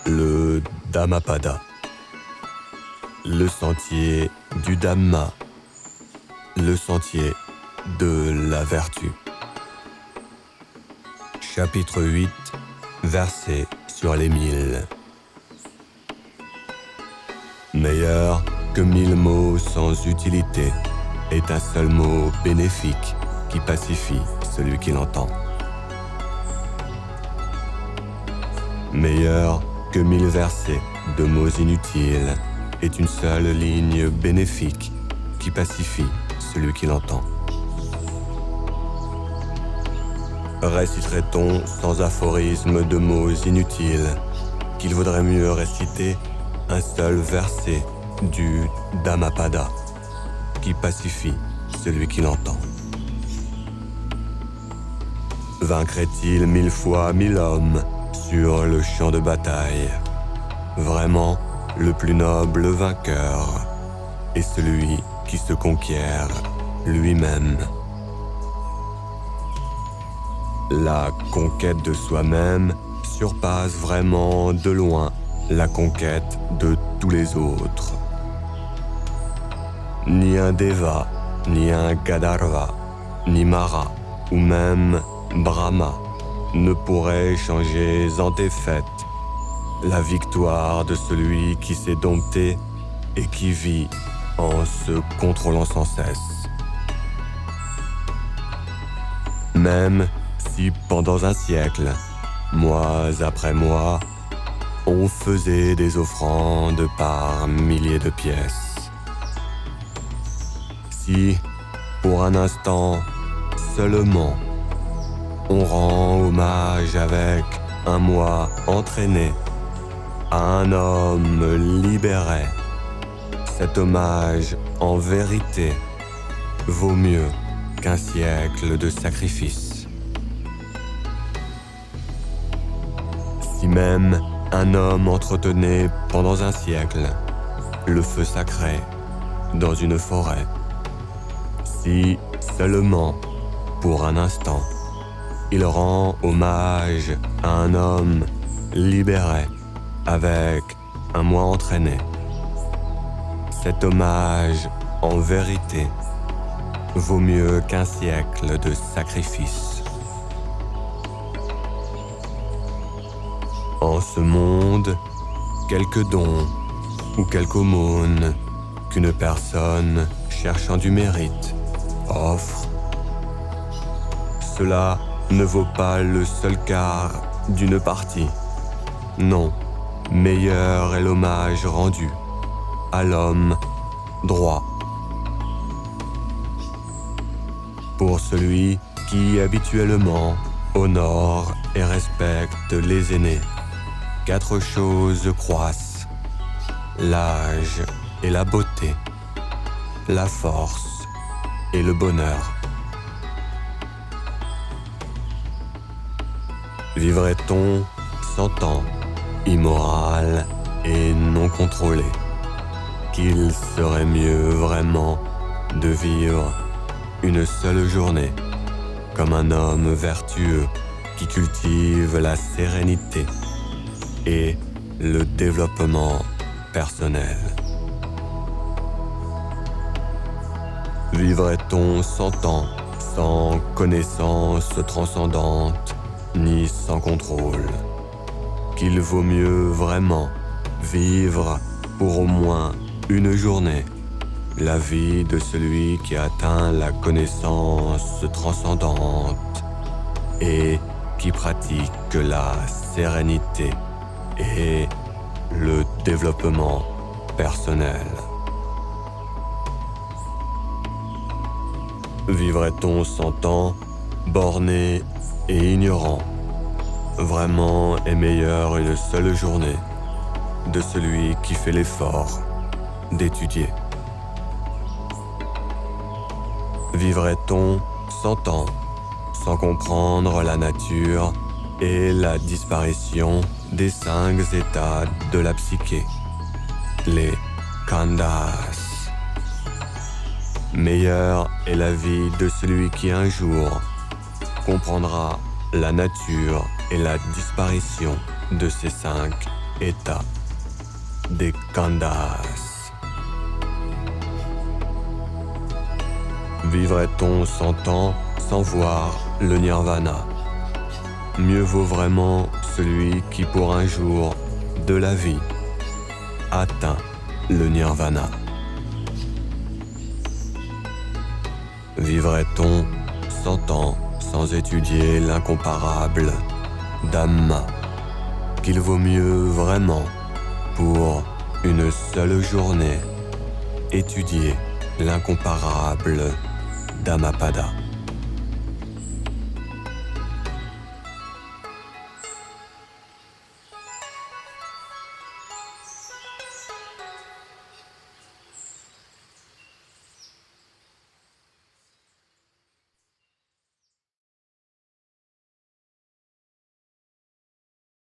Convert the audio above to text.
le Dhammapada, le sentier du Dhamma, le sentier de la vertu. Chapitre 8, versets sur les 1000. Meilleur que 1000 mots sans utilité est un seul mot bénéfique qui pacifie celui qui l'entend. Meilleur que 1000 versets de mots inutiles est une seule ligne bénéfique qui pacifie celui qui l'entend. Réciterait-on sans aphorisme de mots inutiles qu'il vaudrait mieux réciter un seul verset du Dhammapada qui pacifie celui qui l'entend. Vaincrait-il 1000 fois 1000 hommes sur le champ de bataille? Vraiment, le plus noble vainqueur est celui qui se conquiert lui-même. La conquête de soi-même surpasse vraiment de loin la conquête de tous les autres. Ni un Deva, ni un Gandharva, ni Mara, ou même Brahma ne pourrait changer en défaite la victoire de celui qui s'est dompté et qui vit en se contrôlant sans cesse. Même si pendant un siècle, mois après mois, on faisait des offrandes par milliers de pièces. Si, pour un instant seulement, on rend hommage avec un moi entraîné à un homme libéré, cet hommage, en vérité, vaut mieux qu'un siècle de sacrifice. Si même un homme entretenait pendant un siècle le feu sacré dans une forêt, si seulement, pour un instant, il rend hommage à un homme libéré avec un moi entraîné, cet hommage, en vérité, vaut mieux qu'un siècle de sacrifice. En ce monde, quelques dons ou quelques aumônes qu'une personne cherchant du mérite offre, cela ne vaut pas le seul quart d'une partie. Non, meilleur est l'hommage rendu à l'homme droit. Pour celui qui habituellement honore et respecte les aînés, 4 choses croissent: l'âge et la beauté, la force et le bonheur. Vivrait-on 100 ans, immoral et non contrôlé, qu'il serait mieux vraiment de vivre une seule journée comme un homme vertueux qui cultive la sérénité et le développement personnel. Vivrait-on 100 ans sans connaissance transcendante ni sans contrôle, qu'il vaut mieux vraiment vivre pour au moins une journée la vie de celui qui atteint la connaissance transcendante et qui pratique la sérénité et le développement personnel. Vivrait-on 100 ans borné et ignorant? Vraiment est meilleure une seule journée de celui qui fait l'effort d'étudier. Vivrait-on 100 ans sans comprendre la nature et la disparition des 5 états de la psyché, les khandhas? Meilleure est la vie de celui qui un jour comprendra la nature et la disparition de ces 5 état des Khandhas. Vivrait-on 100 ans sans voir le nirvana? Mieux vaut vraiment celui qui pour un jour de la vie atteint le nirvana. Vivrait-on 100 ans sans étudier l'incomparable Dhamma, qu'il vaut mieux vraiment pour une seule journée étudier l'incomparable Dhammapada.